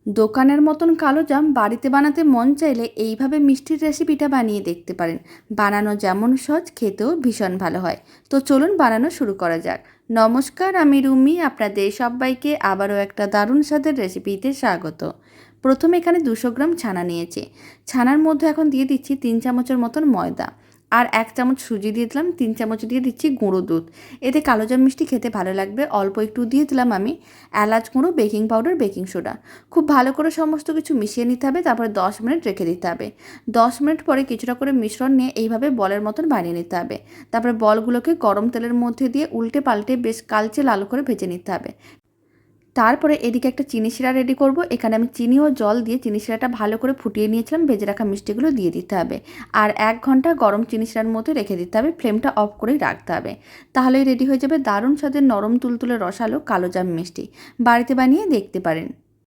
দোকানের মতন কালোজাম বাড়িতে বানাতে মন চাইলে এইভাবে মিষ্টির রেসিপিটা বানিয়ে দেখতে পারেন। বানানো যেমন সহজ, খেতেও ভীষণ ভালো হয়। তো চলুন বানানো শুরু করা যাক। নমস্কার, আমি রুমি, আপনাদের সবাইকে আবারও একটা দারুণ স্বাদের রেসিপিতে স্বাগত। প্রথমে এখানে 200 গ্রাম ছানা নিয়েছি। ছানার মধ্যে এখন দিয়ে দিচ্ছি 3 চামচের মতন ময়দা, আর 1 চামচ সুজি দিয়ে দিলাম, 3 চামচ দিয়ে দিচ্ছি গুঁড়ো দুধ। এতে কালোজাম মিষ্টি খেতে ভালো লাগবে। অল্প একটু দিয়ে দিলাম আমি এলাচ গুঁড়ো, বেকিং পাউডার, বেকিং সোডা। খুব ভালো করে সমস্ত কিছু মিশিয়ে নিতে হবে। তারপরে 10 মিনিট রেখে দিতে হবে। 10 মিনিট পরে কিছুটা করে মিশ্রণ নিয়ে এইভাবে বলের মতন বানিয়ে নিতে হবে। তারপরে বলগুলোকে গরম তেলের মধ্যে দিয়ে উল্টে পাল্টে বেশ কালচে লাল করে ভেজে নিতে হবে। তারপরে এদিকে একটা চিনি শিরা রেডি করব। এখানে আমি চিনি ও জল দিয়ে চিনি শিরাটা ভালো করে ফুটিয়ে নিয়েছিলাম। ভেজে রাখা মিষ্টিগুলো দিয়ে দিতে হবে, আর 1 ঘন্টা গরম চিনি শিরার মধ্যে রেখে দিতে হবে। ফ্লেমটা অফ করেই রাখতে হবে। তাহলেই রেডি হয়ে যাবে দারুণ স্বাদের নরম তুলতুলে রসালো কালোজাম মিষ্টি। বাড়িতে বানিয়ে দেখতে পারেন।